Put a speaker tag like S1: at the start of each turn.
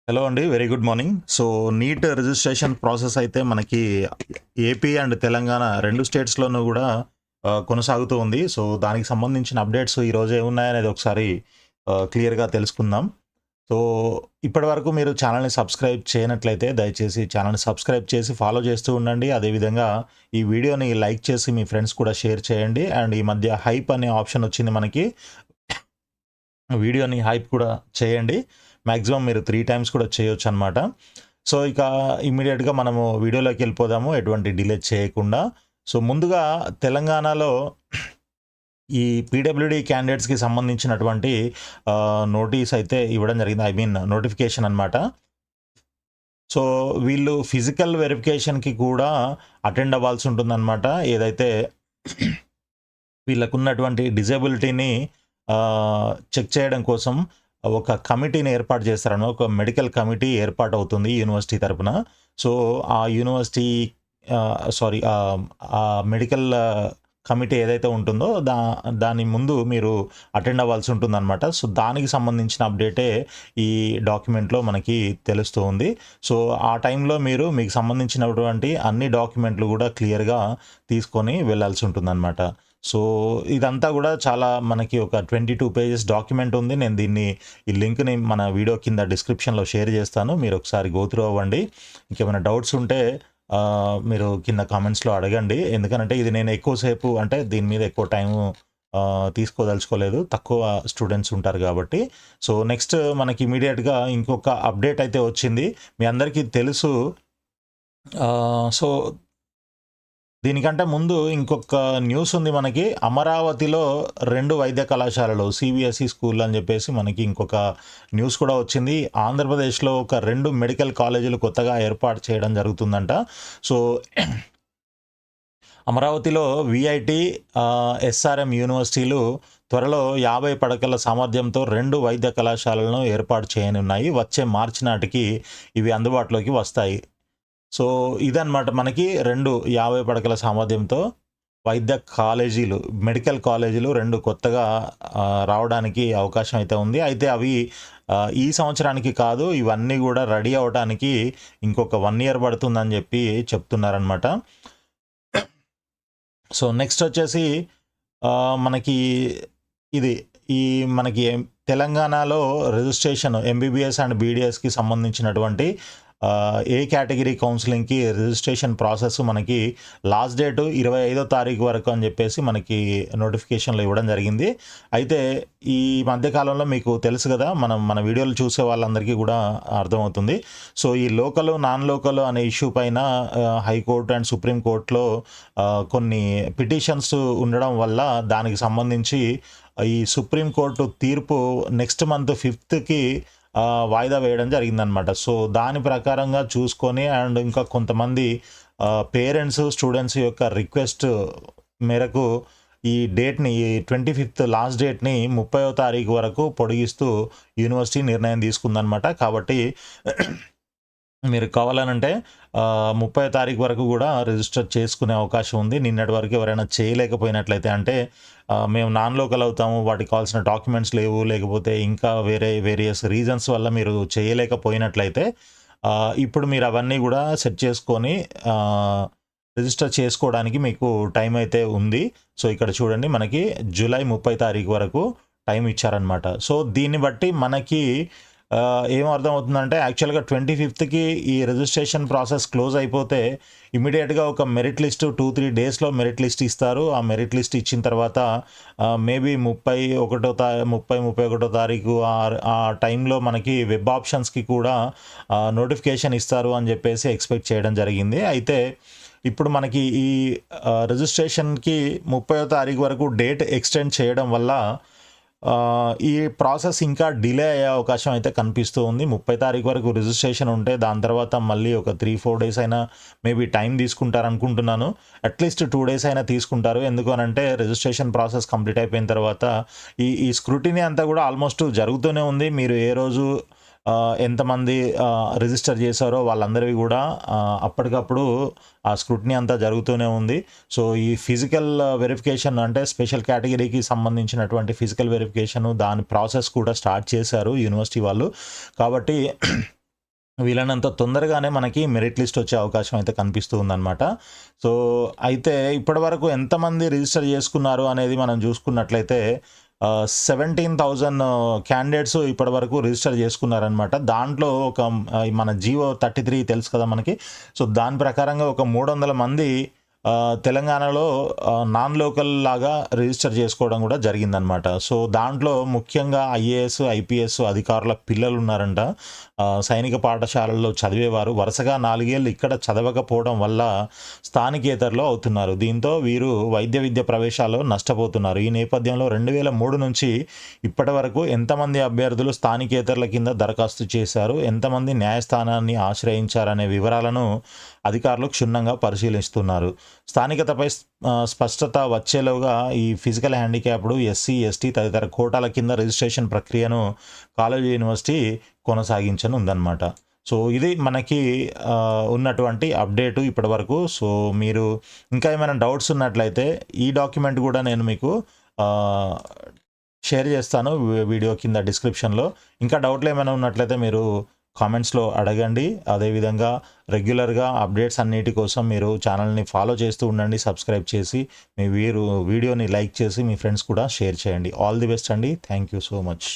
S1: Hello అండి. Very good morning. So, NEET registration process అయితే మనకి ఏపీ అండ్ తెలంగాణ 2 స్టేట్స్‌లోనూ గూడా కొనసాగుతూ ఉంది. సో, దానికి సంబంధించిన అప్డేట్స్ ఈరోజు ఏమున్నాయనేది ఒకసారి క్లియర్‌గా తెలుసుకుందాం. సో, ఇప్పటివరకు మీరు ఛానల్‌ని సబ్స్క్రైబ్ చేయనట్లయితే దయచేసి ఛానల్‌ని సబ్స్క్రైబ్ చేసి ఫాలో చేస్తూ ఉండండి. అదేవిధంగా ఈ వీడియోని లైక్ చేసి మీ ఫ్రెండ్స్ కూడా షేర్ చేయండి. అండ్ ఈ మధ్య హైప్ అనే ఆప్షన్ వచ్చింది మనకి. వీడియోని హైప్ కూడా చేయండి. మాక్సిమం మీరు 3 టైమ్స్ కూడా చేయొచ్చనమాట. సో, ఇక ఇమ్మీడియేట్‌గా మనము వీడియోలోకి వెళ్ళిపోదాము ఎటువంటి డిలే చేయకుండా. సో, ముందుగా తెలంగాణలో ఈ పీడబ్ల్యూడీ క్యాండిడేట్స్‌కి సంబంధించినటువంటి నోటీస్ అయితే ఇవ్వడం జరిగింది. ఐ మీన్ నోటిఫికేషన్ అనమాట. సో, వీళ్ళు ఫిజికల్ వెరిఫికేషన్‌కి కూడా అటెండ్ అవ్వాల్సి ఉంటుందనమాట. ఏదైతే వీళ్ళకున్నటువంటి డిజేబిలిటీని చెక్ చేయడం కోసం ఒక కమిటీని ఏర్పాటు చేస్తారనమాట. ఒక మెడికల్ కమిటీ ఏర్పాటవుతుంది యూనివర్సిటీ తరపున. సో, ఆ యూనివర్సిటీ ఆ మెడికల్ కమిటీ ఏదైతే ఉంటుందో దాని ముందు మీరు అటెండ్ అవ్వాల్సి ఉంటుందనమాట. సో, దానికి సంబంధించిన అప్డేటే ఈ డాక్యుమెంట్‌లో మనకి తెలుస్తూ ఉంది. సో, ఆ టైంలో మీకు సంబంధించినటువంటి అన్ని డాక్యుమెంట్లు కూడా క్లియర్‌గా తీసుకొని వెళ్ళాల్సి ఉంటుందనమాట. సో, ఇదంతా గూడా చాలా మనకి ఒక 22 పేజెస్ డాక్యుమెంట్ ఉంది. నేను ఈ లింక్‌ని మన వీడియో కింద డిస్క్రిప్షన్‌లో షేర్ చేస్తాను. మీరొకసారి గో త్రూ అవ్వండి. ఇంకేమైనా డౌట్స్ ఉంటే మీరు కింద కామెంట్స్‌లో అడగండి. ఎందుకనంటే ఇది నేను ఎక్కువ సేపు అంటే దీని మీద ఎక్కువ టైము తీసుకోదలుచుకోలేదు. తక్కువ స్టూడెంట్స్ ఉంటారు గాబట్టి. సో, నెక్స్ట్ మనకి ఇమ్మీడియేట్‌గా ఇంకొక అప్డేట్ అయితే వచ్చింది. మీ అందరికీ తెలుసు. సో, దీనికంటే ముందు ఇంకొక న్యూస్ ఉంది మనకి. అమరావతిలో 2 వైద్య కళాశాలలు సీబీఎస్ఈ స్కూల్ అని చెప్పేసి మనకి ఇంకొక న్యూస్ కూడా వచ్చింది. ఆంధ్రప్రదేశ్‌లో ఒక 2 మెడికల్ కాలేజీలు కొత్తగా ఏర్పాటు చేయడం జరుగుతుందంట. సో, అమరావతిలో వీఐటీ, ఎస్ఆర్ఎం యూనివర్సిటీలు త్వరలో 50 పడకల సామర్థ్యంతో 2 వైద్య కళాశాలలను ఏర్పాటు చేయనున్నాయి. వచ్చే మార్చి నాటికి ఇవి అందుబాటులోకి వస్తాయి. సో, ఇదనమాట మనకి 50 పడకల సామర్థ్యంతో వైద్య కాలేజీలు, మెడికల్ కాలేజీలు 2 కొత్తగా రావడానికి అవకాశం అయితే ఉంది. అయితే అవి ఈ సంవత్సరానికి కాదు. ఇవన్నీ గూడా రెడీ అవ్వటానికి ఇంకొక 1 ఇయర్ పడుతుందని చెప్పి చెప్తున్నారనమాట. సో, నెక్స్ట్ వచ్చేసి మనకి ఇది ఈ మనకి తెలంగాణలో రిజిస్ట్రేషన్ ఎంబీబీఎస్ అండ్ బీడీఎస్‌కి సంబంధించినటువంటి ఏ కేటగిరీ కౌన్సిలింగ్‌కి రిజిస్ట్రేషన్ ప్రాసెస్ మనకి లాస్ట్ డేట్ 25వ తారీఖు వరకు అని చెప్పేసి మనకి నోటిఫికేషన్‌లో ఇవ్వడం జరిగింది. అయితే ఈ మధ్య కాలంలో మీకు తెలుసు గదా! మన వీడియోలు చూసే వాళ్ళందరికీ గూడా అర్థమవుతుంది. సో, ఈ లోకల్, నాన్ లోకల్ అనే ఇష్యూ పైన హైకోర్ట్ అండ్ సుప్రీం కోర్ట్‌లో కొన్ని పిటిషన్స్ ఉండడం వల్ల దానికి సంబంధించి ఈ సుప్రీం కోర్టు తీర్పు నెక్స్ట్ మంత్ 5థ్‌కి వాయిదా వేయడం జరిగిందనమాట. సో, దాని ప్రకారంగా చూసుకొని అండ్ ఇంకా కొంతమంది పేరెంట్స్, స్టూడెంట్స్ యొక్క రిక్వెస్ట్ మేరకు ఈ 25థ్ లాస్ట్ డేట్‌ని 30వ తారీఖు వరకు పొడిగిస్తూ యూనివర్సిటీ నిర్ణయం తీసుకుందనమాట. కాబట్టి మీరు కావాలనంటే 30వ తారీఖు వరకు గూడా రిజిస్టర్ చేసుకునే అవకాశం ఉంది. నిన్నటి వరకు ఎవరైనా చేయలేకపోయినట్లయితే అంటే మేము నాన్ లోకల్ అవుతాము, వాటికి కావాల్సిన డాక్యుమెంట్స్ లేవు, లేకపోతే ఇంకా వేరియస్ రీజన్స్ వల్ల మీరు చేయలేకపోయినట్లయితే ఇప్పుడు మీరు అవన్నీ గూడా సెట్ చేసుకొని రిజిస్టర్ చేసుకోవడానికి మీకు టైం అయితే ఉంది. సో, ఇక్కడ చూడండి మనకి జూలై 30 తారీఖు వరకు టైం ఇచ్చారనమాట. సో, దీన్ని బట్టి మనకి ఏం అర్థమవుతుందంటే యాక్చువల్‌గా 25థ్‌కి ఈ రిజిస్ట్రేషన్ ప్రాసెస్ క్లోజ్ అయిపోతే ఇమ్మీడియేట్‌గా ఒక మెరిట్ లిస్ట్ 2-3 డేస్‌లో మెరిట్ లిస్ట్ ఇస్తారు. ఆ మెరిట్ లిస్ట్ ఇచ్చిన తర్వాత మేబీ 31 తారీఖు ఆ టైంలో మనకి వెబ్ ఆప్షన్స్‌కి కూడా నోటిఫికేషన్ ఇస్తారు అని చెప్పేసి ఎక్స్‌పెక్ట్ చేయడం జరిగింది. అయితే ఇప్పుడు మనకి ఈ రిజిస్ట్రేషన్‌కి 30వ తారీఖు వరకు డేట్ ఎక్స్టెండ్ చేయడం వల్ల ఈ ప్రాసెస్ ఇంకా డిలే అయ్యే అవకాశం అయితే కనిపిస్తూ ఉంది. 30 తారీఖు వరకు రిజిస్ట్రేషన్ ఉంటే దాని తర్వాత మళ్ళీ ఒక 3-4 డేస్ అయినా మేబీ టైం తీసుకుంటారనుకుంటున్నాను. అట్‌లీస్ట్ 2 డేస్ అయినా తీసుకుంటారు. ఎందుకు అనంటే రిజిస్ట్రేషన్ ప్రాసెస్ కంప్లీట్ అయిపోయిన తర్వాత ఈ స్క్రూటినీ అంతా కూడా ఆల్మోస్ట్ జరుగుతూనే ఉంది. మీరు ఏ రోజు ఎంతమంది రిజిస్టర్ చేశారో వాళ్ళందరివి కూడా అప్పటికప్పుడు ఆ స్క్రూటినీ అంతా జరుగుతూనే ఉంది. సో, ఈ ఫిజికల్ వెరిఫికేషన్ అంటే స్పెషల్ కేటగిరీకి సంబంధించినటువంటి ఫిజికల్ వెరిఫికేషన్ దాని ప్రాసెస్ కూడా స్టార్ట్ చేశారు యూనివర్సిటీ వాళ్ళు. కాబట్టి వీలైనంత తొందరగానే మనకి మెరిట్ లిస్ట్ వచ్చే అవకాశం అయితే కనిపిస్తూ ఉందన్నమాట. సో, అయితే ఇప్పటివరకు ఎంతమంది రిజిస్టర్ చేసుకున్నారు అనేది మనం చూసుకున్నట్లయితే 17,000 క్యాండిడేట్స్ ఇప్పటివరకు రిజిస్టర్ చేసుకున్నారనమాట. దాంట్లో మన జియో 33 తెలుసు కదా మనకి. సో, దాని ప్రకారంగా ఒక 300 మంది తెలంగాణలో నాన్ లోకల్ లాగా రిజిస్టర్ చేసుకోవడం కూడా జరిగిందనమాట. సో, దాంట్లో ముఖ్యంగా ఐఏఎస్, ఐపీఎస్ అధికారుల పిల్లలు ఉన్నారంట. సైనిక పాఠశాలల్లో చదివేవారు వరుసగా 4 ఏళ్ళు ఇక్కడ చదవకపోవడం వల్ల స్థానికేతరులు అవుతున్నారు. దీంతో వీరు వైద్య విద్య ప్రవేశాల్లో నష్టపోతున్నారు. ఈ నేపథ్యంలో 2003 నుంచి ఇప్పటి వరకు ఎంతమంది అభ్యర్థులు స్థానికేతరుల కింద దరఖాస్తు చేశారు, ఎంతమంది న్యాయస్థానాన్ని ఆశ్రయించారనే వివరాలను అధికారులు క్షుణ్ణంగా పరిశీలిస్తున్నారు. స్థానికతపై స్పష్టత వచ్చేలోగా ఈ ఫిజికల్ హ్యాండిక్యాప్డ్, ఎస్సీ, ఎస్టీ తదితర కోటాల కింద రిజిస్ట్రేషన్ ప్రక్రియను కాలేజీ యూనివర్సిటీ కొనసాగించనుందన్నమాట. సో, ఇది మనకి ఉన్నటువంటి అప్డేటు ఇప్పటివరకు. సో, మీరు ఇంకా ఏమైనా డౌట్స్ ఉన్నట్లయితే ఈ డాక్యుమెంట్ కూడా నేను మీకు షేర్ చేస్తాను వీడియో కింద డిస్క్రిప్షన్లో. ఇంకా డౌట్లు ఏమైనా ఉన్నట్లయితే మీరు కామెంట్స్లో అడగండి. అదేవిధంగా రెగ్యులర్గా అప్డేట్స్ అన్నిటి కోసం మీరు ఛానల్ని ఫాలో చేస్తూ ఉండండి, సబ్స్క్రైబ్ చేసి వీడియోని లైక్ చేసి మీ ఫ్రెండ్స్ కూడా షేర్ చేయండి. ఆల్ ది బెస్ట్ అండి. Thank you so much.